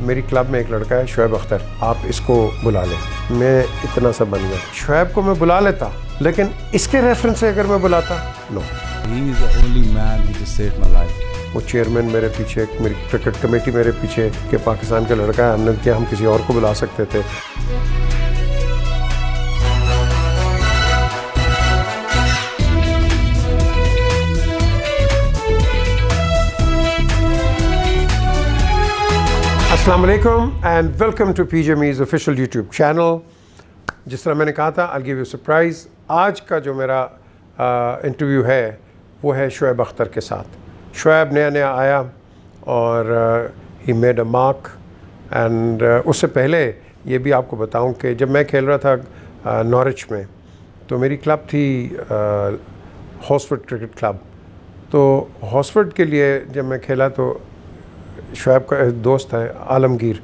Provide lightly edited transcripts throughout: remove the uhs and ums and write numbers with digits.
मेरी क्लब में एक लड़का है शोएब अख्तर, आप इसको बुला लें। मैं इतना सा बन गया। शोएब को मैं बुला लेता, लेकिन इसके रेफरेंस से अगर मैं बुलाता, no. He is the only man who just saved my life. वो चेयरमैन मेरे पीछे, मेरी क्रिकेट कमेटी मेरे पीछे कि पाकिस्तान का लड़का है, हमने क्या हम किसी और को बुला सकते थे। अस्सलाम वालेकुम and welcome to PJME's official YouTube channel. जिस तरह मैंने कहा था, I'll give you a surprise। आज का जो मेरा इंटरव्यू है वो है शोएब अख्तर के साथ। शोएब नया आया और he made a mark and उससे पहले ये भी आपको बताऊं कि जब मैं खेल रहा था नॉरिच में, तो मेरी क्लब थी हॉर्सफोर्ड क्रिकेट क्लब। तो हॉर्सफोर्ड के लिए जब मैं खेला तो शोएब का एक दोस्त है आलमगीर,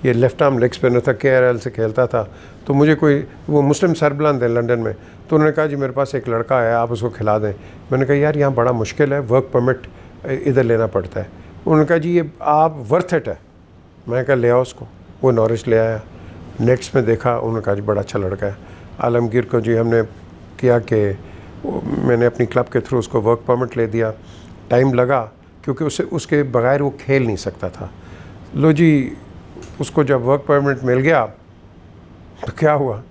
ये लेफ़्ट आर्म लेग स्पिनर था, KRL से खेलता था। तो मुझे कोई वो मुस्लिम सरबलंद है लंदन में, तो उन्होंने कहा जी मेरे पास एक लड़का है, आप उसको खिला दें। मैंने कहा यार यहाँ बड़ा मुश्किल है, वर्क परमिट इधर लेना पड़ता है। उन्होंने कहा जी ये आप वर्थ इट है। मैंने कहा ले आओ उसको। वो नॉरिच ले आया, नेट्स में देखा, उन्होंने कहा जी बड़ा अच्छा लड़का है। आलमगीर को जी हमने किया कि मैंने अपनी क्लब के थ्रू उसको वर्क परमिट ले दिया। टाइम लगा क्योंकि उसके बगैर वो खेल नहीं सकता था। लो जी, उसको जब वर्क परमिट मिल गया तो क्या हुआ,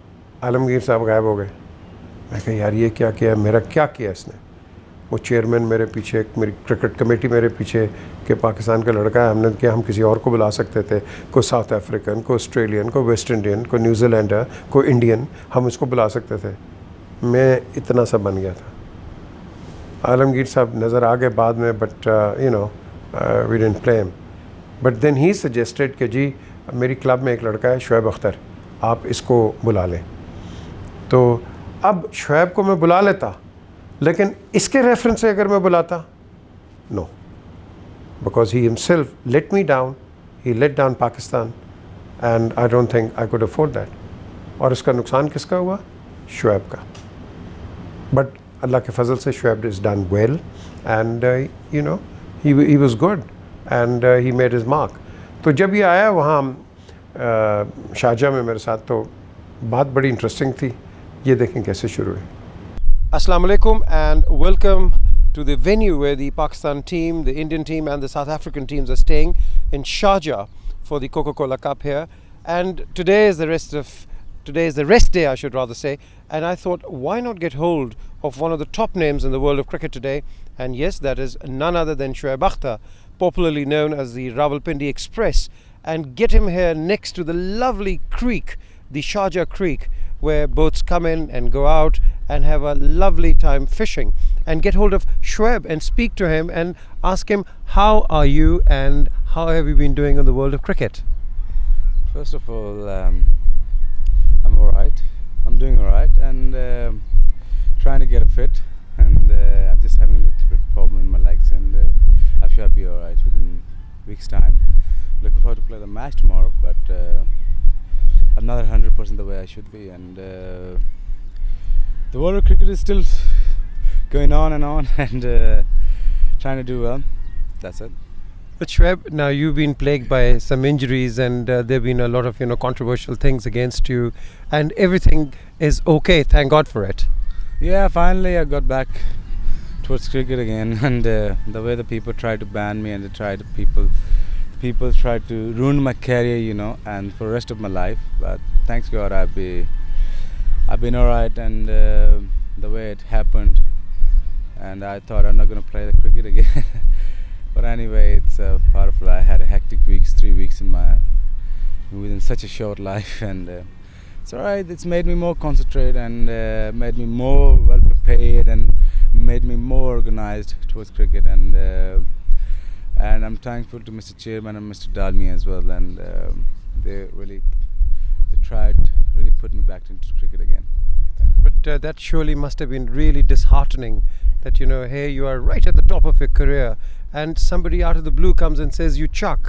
आलमगीर साहब गायब हो गए। मैं कहा यार ये क्या किया, मेरा क्या किया इसने। वो चेयरमैन मेरे पीछे, मेरी क्रिकेट कमेटी मेरे पीछे कि पाकिस्तान का लड़का है, हमने क्या हम किसी और को बुला सकते थे। कोई साउथ अफ्रीकन, कोई ऑस्ट्रेलियन, कोई वेस्ट इंडियन, कोई न्यूजीलैंडर, कोई इंडियन, हम उसको बुला सकते थे। मैं इतना सा बन गया था। आलमगीर साहब नज़र आ गए बाद में, but you know we didn't play him. But then he suggested कि जी मेरी क्लब में एक लड़का है शोएब अख्तर, आप इसको बुला लें। तो अब शोएब को मैं बुला लेता, लेकिन इसके रेफरेंस से अगर मैं बुलाता, no, because he himself let me down, he let down Pakistan and I don't think I could afford that. और इसका नुकसान किसका हुआ? शोएब का। बट अल्लाह के फजल से Shoaib is done well and you know he was good and he made his mark. तो जब ये आया वहाँ शारजा में मेरे साथ, तो बात बड़ी इंटरेस्टिंग थी। ये देखें कैसे शुरू हुई। Assalamu alaikum and welcome to the venue where the Pakistan team, the Indian team and the South African teams are staying in Sharjah for the Coca-Cola Cup here. And today is the rest day, I should rather say. And I thought, why not get hold of one of the top names in the world of cricket today? And yes, that is none other than Shoaib Akhtar, popularly known as the Rawalpindi Express, and get him here next to the lovely creek, the Sharjah Creek, where boats come in and go out and have a lovely time fishing, and get hold of Shoaib and speak to him and ask him, how are you and how have you been doing in the world of cricket? First of all, I'm alright. I'm doing alright and trying to get fit, and I'm just having a little bit problem in my legs, and I'm sure I'll be alright within a week's time. Looking forward to play the match tomorrow, but I'm not 100% the way I should be, and the world of cricket is still going on and trying to do well. That's it. But Shoaib, now you've been plagued by some injuries and there have been a lot of controversial things against you, and everything is okay, thank God for it. Yeah, finally I got back towards cricket again, and the way the people tried to ban me, and people tried to ruin my career, and for the rest of my life. But thanks God, I've been alright, and the way it happened, and I thought I'm not going to play the cricket again. But anyway, it's a part of life. I had a hectic 3 weeks within such a short life, and it's alright. It's made me more concentrated and made me more well prepared and made me more organized towards cricket, and I'm thankful to Mr. Chairman and Mr. Dalmi as well, and they tried really put me back into cricket again. But that surely must have been really disheartening, that here you are right at the top of your career and somebody out of the blue comes and says you chuck.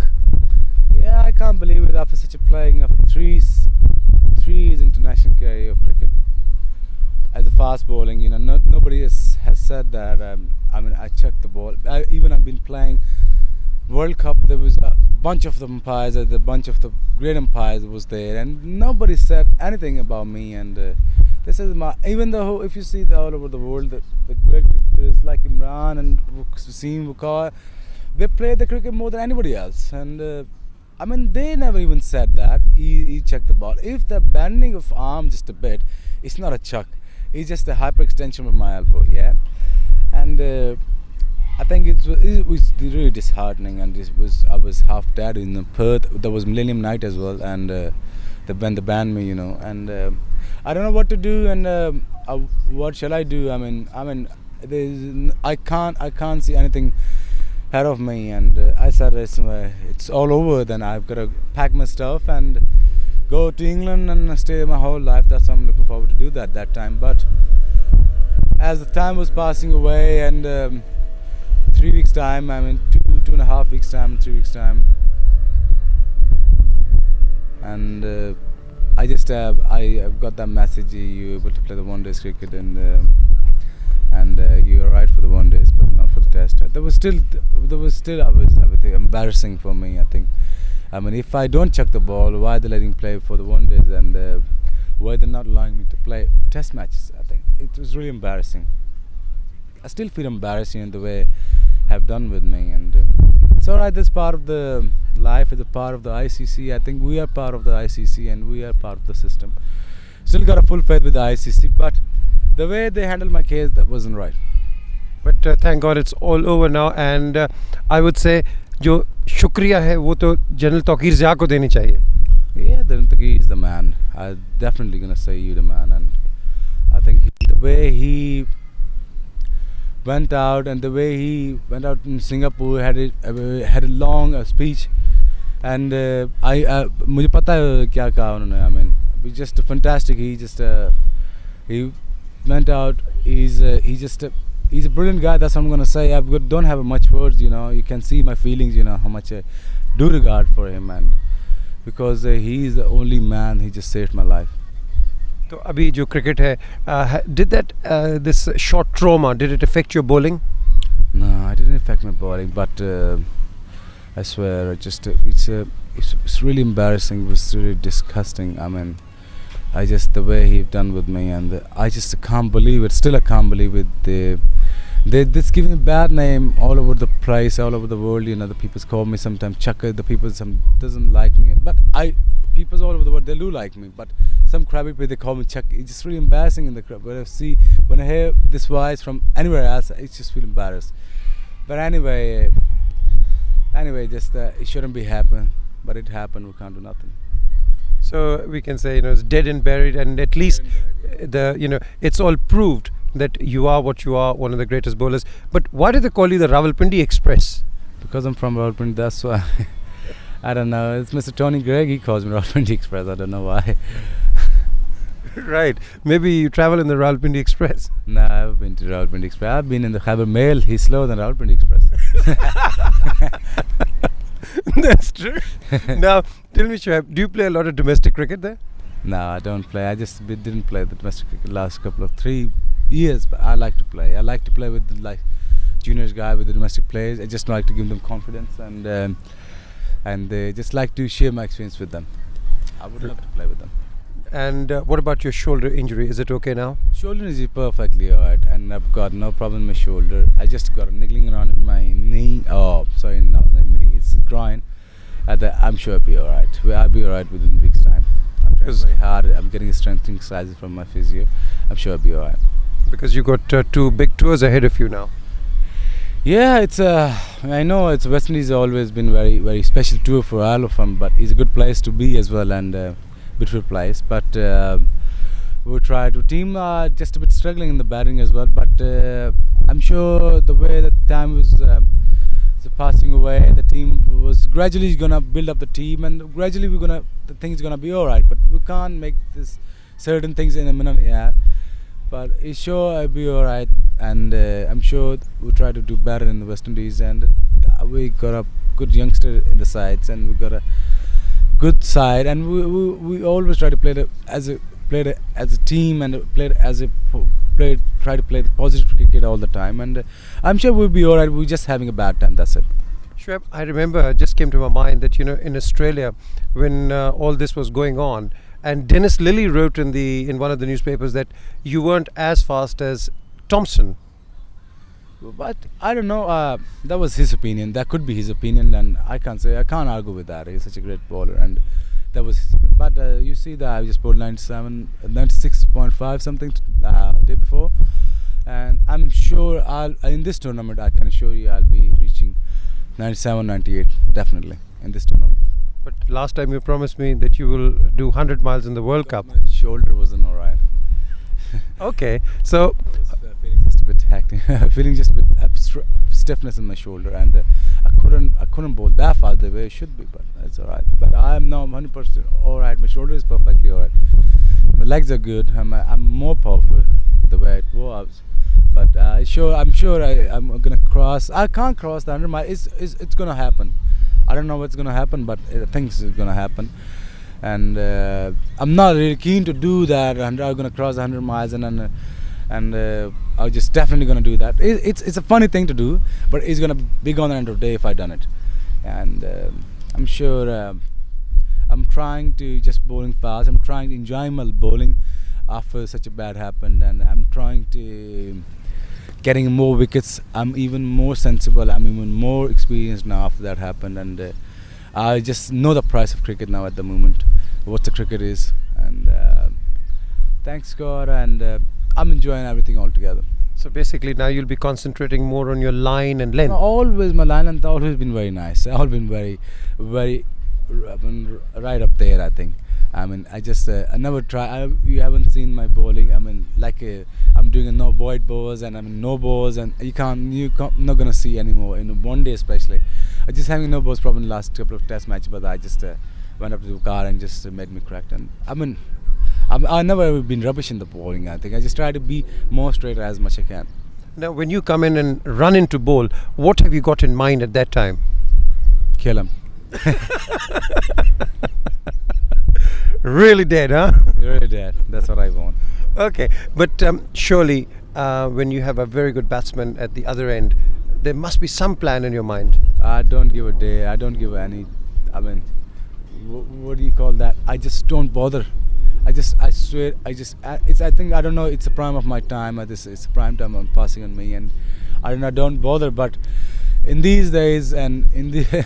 Yeah, I can't believe it, after such a playing, after three years international career of cricket as a fast bowling, nobody has said that. I chucked the ball. I've been playing World Cup, there was a bunch of the umpires, a bunch of the great umpires was there, and nobody said anything about me. And this is my, even though if you see all over the world, the great cricketers like Imran and Wasim Waqar, they play the cricket more than anybody else. And I mean, they never even said that. He checked the ball. If the bending of arm just a bit, it's not a chuck. It's just a hyperextension of my elbow, yeah. And I think it was really disheartening, and I was half dead in Perth. There was Millennium Night as well, and when they banned me, and I don't know what to do, and what shall I do? I mean, I can't see anything ahead of me, and I said it's all over. Then I've got to pack my stuff and go to England and stay my whole life. That's what I'm looking forward to do that time. But as the time was passing away, and 3 weeks time, I mean 2.5 weeks time, 3 weeks time, and I just I got that message, you're able to play the one-day cricket, and you're right for the one days but not for the test. There was still everything embarrassing for me, I think. I mean, if I don't chuck the ball, why are they letting me play for the one days, and why they're not allowing me to play test matches? I think it was really embarrassing. I still feel embarrassed in the way have done with me, and it's alright. That's part of the life. It's a part of the ICC. I think we are part of the ICC, and we are part of the system. Still got a full faith with the ICC, but the way they handled my case, that wasn't right. But thank God it's all over now, and I would say जो शुक्रिया है वो तो general Tauqeer Zia को देनी चाहिए. Yeah, Taqi is the man. I'm definitely gonna say you the man, and I think the way he went out, and the way he went out in Singapore, had a long speech, and मुझे पता है क्या कहा उन्होंने. I mean, it's just fantastic. He went out. He's a brilliant guy. That's what I'm gonna say. Don't have much words. You can see my feelings. How much I do regard for him, and because he is the only man. He just saved my life. तो अभी जो cricket है, did that this short trauma, did it affect your bowling? No, it didn't affect my bowling, but I swear, it's really embarrassing. It was really disgusting. I mean, the way he done with me, and I just can't believe it. Still, I can't believe it. They just give me a bad name all over the place, all over the world. The people call me sometimes Chaka. The people doesn't like me, but people all over the world, they do like me. But some crabby people, they call me Chuck. It's just really embarrassing in the crowd. When I hear this voice from anywhere else, I just feel embarrassed. But anyway, just it shouldn't be happen, but it happened. We can't do nothing. So we can say it's dead and buried, and at least it's all proved that you are what you are, one of the greatest bowlers. But why do they call you the Rawalpindi Express? Because I'm from Rawalpindi, that's why. I don't know. It's Mr. Tony Gregg. He calls me Rawalpindi Express. I don't know why. Right. Maybe you travel in the Rawalpindi Express. No, I've been to Rawalpindi Express. I've been in the Khyber Mail. He's slower than Rawalpindi Express. That's true. Now, tell me, Shoaib, do you play a lot of domestic cricket there? No, I don't play. I just didn't play the domestic cricket last couple of 3 years, but I like to play. I like to play with the juniors guy, with the domestic players. I just like to give them confidence, and just like to share my experience with them. I would love to play with them. And what about your shoulder injury? Is it okay now? Shoulder is perfectly alright, and I've got no problem with my shoulder. I just got a niggling around in my knee. Oh, sorry, not the knee. It's groin. I'm sure I'll be alright. I'll be alright within a week's time. I'm trying very hard. I'm getting a strengthening exercises from my physio. I'm sure I'll be alright. Because you got 2 big tours ahead of you now. Yeah, it's I know it's West Indies has always been very, very special tour for all of them, but it's a good place to be as well, and beautiful place. But we'll try to team just a bit struggling in the batting as well, but I'm sure the way that time was passing away, the team was gradually gonna build up the team, and gradually the things gonna be alright. But we can't make this certain things in a minute yet. But it's sure I'll be alright, and I'm sure we'll try to do better in the West Indies, and we got a good youngster in the sides, and we got a good side, and we always try to play as a team, and try to play the positive cricket all the time, and I'm sure we'll be alright. We're just having a bad time, that's it. Shoaib, I remember, it just came to my mind that, in Australia, when all this was going on, and Dennis Lilly wrote in one of the newspapers that you weren't as fast as Thompson. But I don't know. That was his opinion. That could be his opinion, and I can't argue with that. He's such a great bowler, and that was. But you see that I just bowled 96.5 something day before, and I'm sure in this tournament I can assure you I'll be reaching 97, 98 definitely in this tournament. But last time you promised me that you will do 100 miles in the World Cup. My shoulder wasn't alright. Okay, so I was feeling just a bit hectic, feeling just a bit stiffness in my shoulder, and I couldn't bowl that far the way it should be, but it's alright. But I am now 100% alright. My shoulder is perfectly alright. My legs are good. I'm more powerful the way it was. But I'm sure I'm gonna cross. I can't cross the 100 miles. It's gonna happen. I don't know what's gonna happen, but I think it's gonna happen. And I'm not really keen to do that. And I'm gonna cross 100 miles, and I'm just definitely gonna do that. It's a funny thing to do, but it's gonna be gone at the end of the day if I done it. And I'm sure I'm trying to just bowling fast. I'm trying to enjoy my bowling after such a bad happened, and I'm trying to getting more wickets. I'm even more sensible. I'm even more experienced now after that happened, and I just know the price of cricket now at the moment, what the cricket is, and thanks God, and I'm enjoying everything altogether. So basically now you'll be concentrating more on your line and length. Always my line length always been very nice. Always been very right up there, I think. I mean, I just I never try. You haven't seen my bowling. I mean, I'm doing a no void balls, and I'm in no balls, and you're not gonna see anymore in one day especially. I just having no balls problem in the last couple of test matches, but I just went up to the car and just made me cracked. And I mean, I've never ever been rubbish in the bowling. I think I just try to be more straight as much as I can. Now, when you come in and run into bowl, what have you got in mind at that time? Kill him. Really dead, huh? Really dead. That's what I want. Okay, but surely when you have a very good batsman at the other end, there must be some plan in your mind. I don't give a day. I don't give any. I mean, what do you call that? I just don't bother. I swear. I think I don't know. It's the prime of my time. It's prime time on passing on me, and I don't bother. But in these days and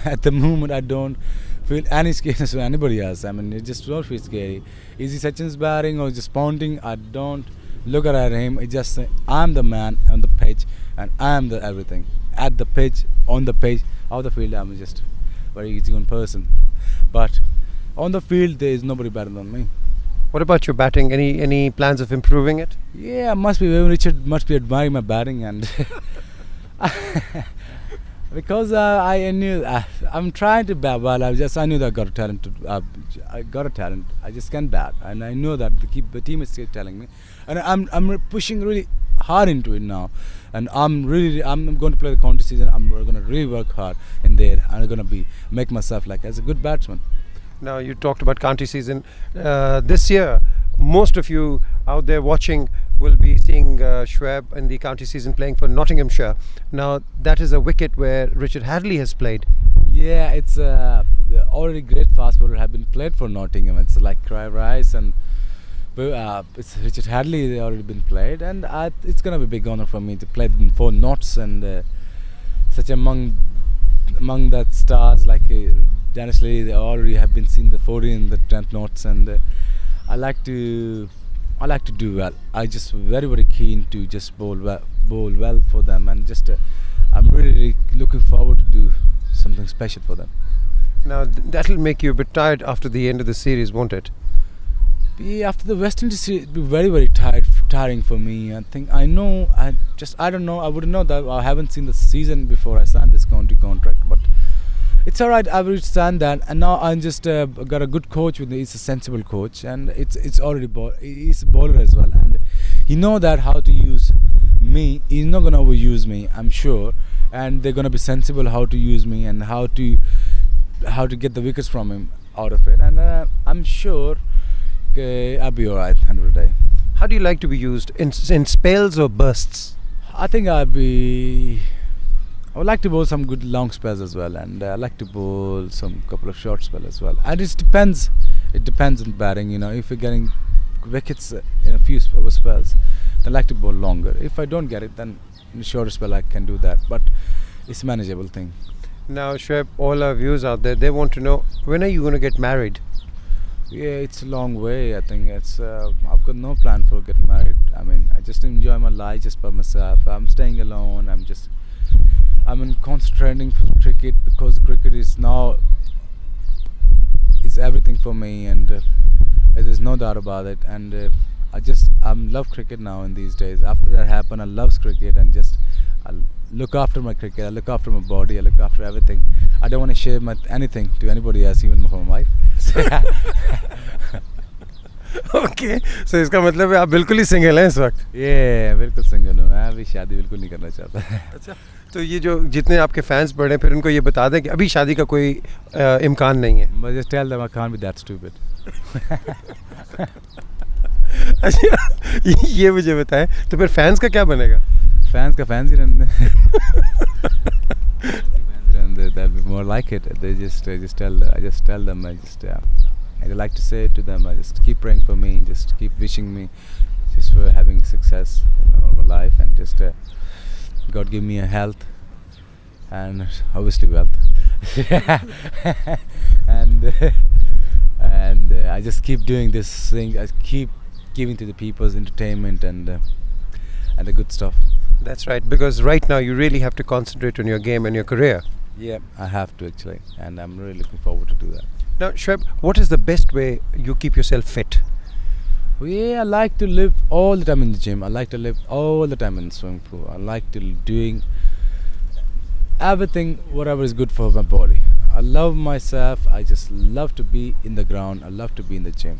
at the moment, I don't feel any scariness for anybody else. I mean, it just don't feel scary. Is he Sachin's batting or just pounding? I don't look at him. I just say, I'm the man on the pitch, and I'm the everything. At the pitch, on the pitch, out the field, I'm just very easygoing person. But on the field, there is nobody better than me. What about your batting? Any plans of improving it? Yeah, Richard must be admiring my batting, and because I knew I'm trying to bat well. I knew that I got a talent. I got a talent. I just can't bat, and I know that the team is still telling me, and I'm pushing really hard into it now, and I'm going to play the county season. I'm going to really work hard in there. I'm going to make myself like as a good batsman. Now, you talked about county season. This year, most of you out there watching will be seeing Shoaib in the county season playing for Nottinghamshire. Now, that is a wicket where Richard Hadley has played. Yeah, it's the already great fast bowler have been played for Nottingham. It's like Clive Rice and it's Richard Hadley. They already been played, and it's gonna be a big honor for me to play in 4 knots, and such among that stars like Dennis Lilly, they already have been seen the 40 and the 10th knots, and I like to do well. I just very keen to just bowl well for them, and just I'm really looking forward to do something special for them. Now, that'll make you a bit tired after the end of the series, won't it? Yeah, after the West Indies series, it'll be very tiring for me. I think I don't know. I wouldn't know that. I haven't seen the season before I signed this county contract, but it's alright. I will stand that, and now I'm just got a good coach with me. He's a sensible coach, and it's already he's a bowler as well, and he know that how to use me. He's not gonna overuse me, I'm sure, and they're gonna be sensible how to use me and how to get the wickets from him out of it, and I'm sure I'll be alright at the end of the day. How do you like to be used in spells or bursts? I think I'll be I would like to bowl some good long spells as well, and I like to bowl some couple of short spells as well. And it depends. It depends on batting. If you're getting wickets in a few spells, then I like to bowl longer. If I don't get it, then in a shorter spell I can do that. But it's a manageable thing. Now, Shoaib, all our viewers out there, they want to know, when are you going to get married? Yeah, it's a long way. I think I've got no plan for getting married. I mean, I just enjoy my life just by myself. I'm staying alone. I'm concentrating for cricket, because cricket is everything for me, and there's no doubt about it. And I love cricket now in these days. After that happened, I love cricket, and I look after my cricket. I look after my body. I look after everything. I don't want to share anything to anybody else, even my wife. Okay, so इसका मतलब है आप बिल्कुल ही single हैं इस वक्त? ये बिल्कुल सिंगल हूँ, मैं अभी शादी बिल्कुल नहीं करना चाहता। अच्छा, तो ये जो जितने आपके फैंस बढ़े हैं, फिर उनको ये बता दें कि अभी शादी का कोई इम्कान नहीं है। But just tell them I can't be that stupid. अच्छा, ये मुझे बताएं, तो फिर फैंस का क्या बनेगा? फैंस का फैंस ही रहने दें। They'll be more like it. I just tell them. I like to say to them, I just keep praying for me, just keep wishing me, just for having success in my life, and just God give me a health and obviously wealth, and I just keep doing this thing. I keep giving to the people's entertainment and the good stuff. That's right, because right now you really have to concentrate on your game and your career. Yeah, I have to actually, and I'm really looking forward to do that. Now, Shoaib, what is the best way you keep yourself fit? Well, yeah, I like to live all the time in the gym. I like to live all the time in the swimming pool. I like to doing everything, whatever is good for my body. I love myself. I just love to be in the ground. I love to be in the gym.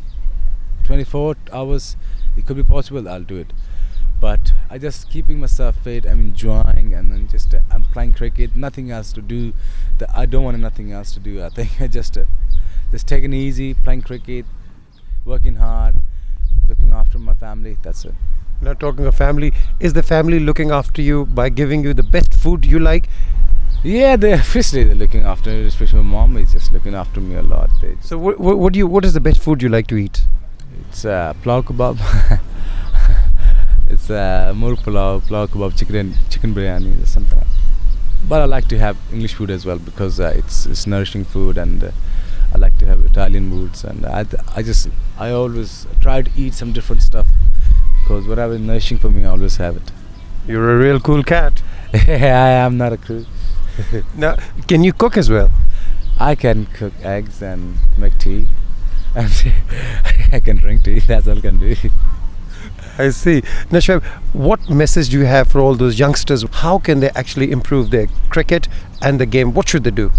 24 hours, it could be possible, I'll do it. But I just keeping myself fit. I'm enjoying, and then I'm playing cricket. Nothing else to do. I don't want nothing else to do. I think I just taking it easy, playing cricket, working hard, looking after my family. That's it. Now, talking of family, is the family looking after you by giving you the best food you like? Yeah, they're looking after me. Especially my mom is just looking after me a lot. So, what is the best food you like to eat? It's pulao kebab. It's murg pulao kebab, chicken biryani, or something like that. But I like to have English food as well, because it's nourishing food, and I like to have Italian foods, and I always try to eat some different stuff, because whatever is nourishing for me, I always have it. You're a real cool cat. I am not a crew. Now, can you cook as well? I can cook eggs and make tea, and I can drink tea. That's all I can do. I see. Now, Shoaib, what message do you have for all those youngsters? How can they actually improve their cricket and the game? What should they do?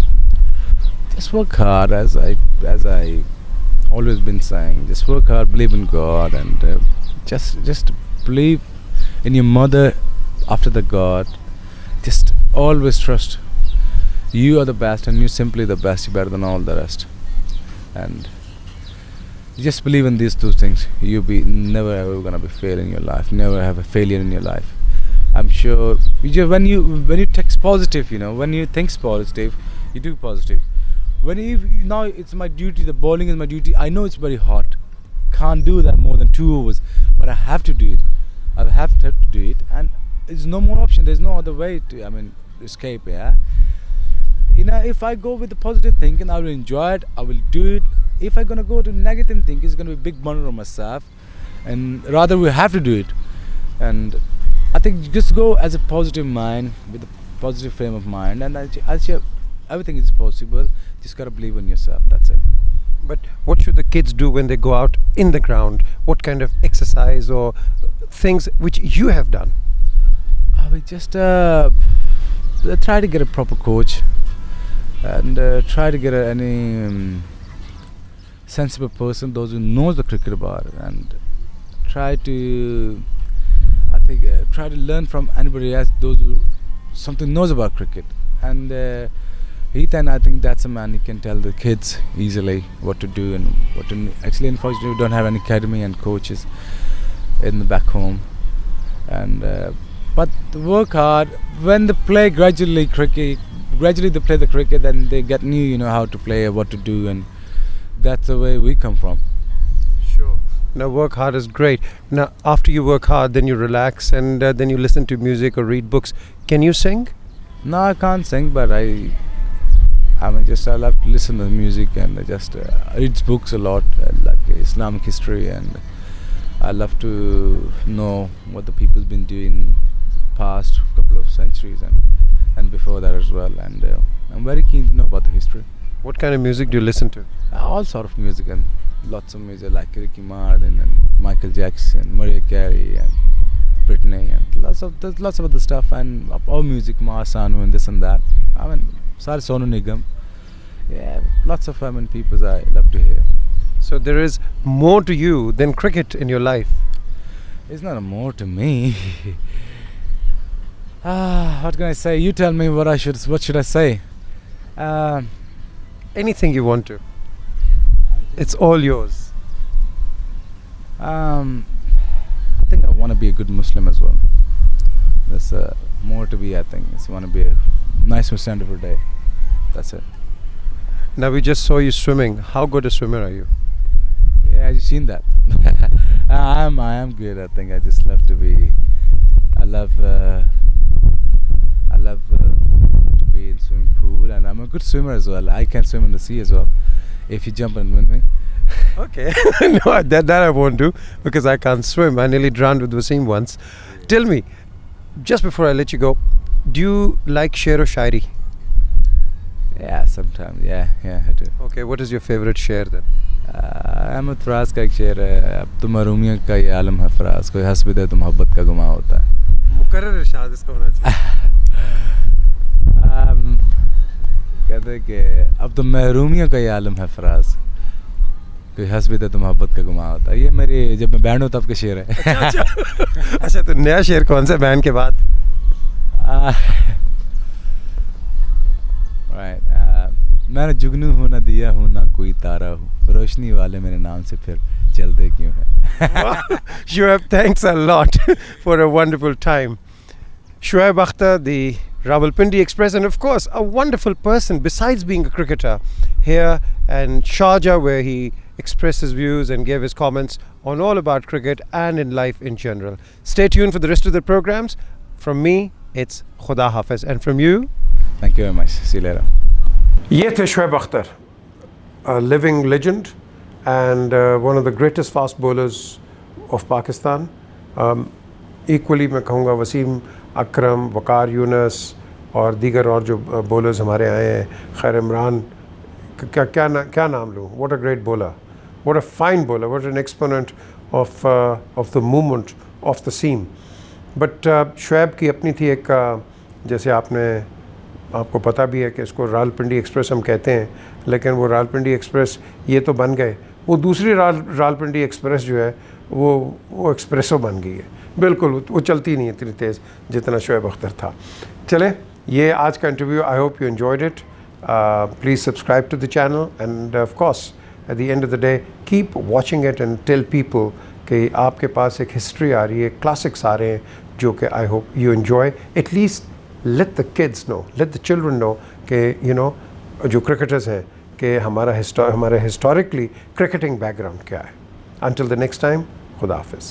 Just work hard, as I always been saying. Just work hard, believe in God, and just believe in your mother after the God. Just always trust. You are the best, and you're simply the best. You're better than all the rest. And just believe in these two things. You'll be never ever gonna be fail in your life. Never have a failure in your life. I'm sure when you text positive, when you think positive, you do positive. Now it's my duty. The bowling is my duty. I know it's very hot. Can't do that more than 2 overs, but I have to do it. I have to do it, and there's no more option. There's no other way to escape. Yeah. If I go with the positive thinking, I will enjoy it. I will do it. If I'm gonna go to negative thinking, it's gonna be a big burden on myself, and rather we have to do it. And I think just go as a positive mind, with a positive frame of mind, and I'll share everything is possible. Just gotta believe in yourself. That's it. But what should the kids do when they go out in the ground? What kind of exercise or things which you have done? I will just try to get a proper coach, and try to get any sensible person, those who knows the cricket about it, and try to learn from anybody else, those who something knows about cricket. And Ethan, I think that's a man, he can tell the kids easily what to do and what to. Actually, unfortunately, we don't have any academy and coaches in the back home, and but work hard. When they play gradually they play the cricket, then they get new, you know, how to play, what to do, and that's the way we come from. Sure. Now, work hard is great. Now, after you work hard, then you relax and then you listen to music or read books. Can you sing? No, I can't sing, but I love to listen to music, and I just read books a lot, like Islamic history, and I love to know what the people's been doing past couple of centuries and before that as well, and I'm very keen to know about the history. What kind of music do you listen to? All sort of music, and lots of music like Ricky Martin and Michael Jackson, Mariah Carey and Britney, and lots of other stuff, and all music, Mahasanu and this and that. I mean, sorry, Sonu Nigam. Yeah, lots of people I love to hear. So there is more to you than cricket in your life. It's not a more to me. What can I say? You tell me what should I say? Anything you want to. It's all yours. I think I want to be a good Muslim as well. There's more to be, I think. I want to be a nice Muslim every day. That's it. Now, we just saw you swimming. How good a swimmer are you? Yeah, have you seen that? I am good. I think I just love to be. I love to be in swimming pool, and I'm a good swimmer as well. I can swim in the sea as well. If you jump in with me. Okay. No, that I won't do because I can't swim. I nearly drowned with Wasim once. Tell me, just before I let you go, do you like sher or shairi? Yeah, sometimes. Yeah, I do. Okay, what is your favorite sher then? Ahmad Faraz का एक शेर है, अब तो मरूमियों का ये आलम है फराज, कोई हंस भी दे तो मोहब्बत का गुमा होता है. मुकर्रर इरशाद इसका होना चाहिए. कहते हैं कि अब तो महरूमियों का ये आलम है फराज, कोई हंस भी दे तो मोहब्बत का गुमा होता है. ये मेरी जब मैं बैंड हूँ तब का शेर है. अच्छा, तो नया शेर कौन सा बैंड के बाद? Right. मैंने जुगनू हूँ ना दिया हूँ ना कोई तारा हूँ, रोशनी वाले मेरे नाम से फिर चलते क्यों हैं. Shoaib, thanks a lot for a wonderful time. Shoaib Akhtar, the Rawalpindi Express, and of course a wonderful person besides being a cricketer here in Sharjah, where he expressed his views and gave his comments on all about cricket and in life in general. Stay tuned for the rest of the programs. From me, it's Khuda Hafiz, and from you, thank you very much. See you later. ये थे Shoaib Akhtar, a living legend and one of the greatest fast bowlers of Pakistan. Equally मैं कहूँगा वसीम अकरम, वकार यूनस और दीगर और जो bowlers हमारे आए हैं, खैर इमरान, क्या नाम लूँ. What a great bowler, what a fine bowler, what an exponent of the movement of the seam. But Shoaib की अपनी थी एक, जैसे आपको पता भी है कि इसको रावलपिंडी एक्सप्रेस हम कहते हैं, लेकिन वो रावलपिंडी एक्सप्रेस ये तो बन गए, वो दूसरी रावलपिंडी एक्सप्रेस जो है वो एक्सप्रेसो बन गई है. बिल्कुल वो चलती नहीं इतनी तेज़ जितना शोएब अख्तर था. चलें, ये आज का interview. I hope you enjoyed it. Please subscribe to the channel and of course at the end of the day keep watching it and tell people कि आपके पास एक हिस्ट्री आ रही है, क्लासिक्स आ रहे हैं जो कि आई hope you enjoy. At least let the kids know, let the children know कि जो cricketers हैं कि हमारे historically cricketing background क्या है. Until the next time, खुदा हाफिज़.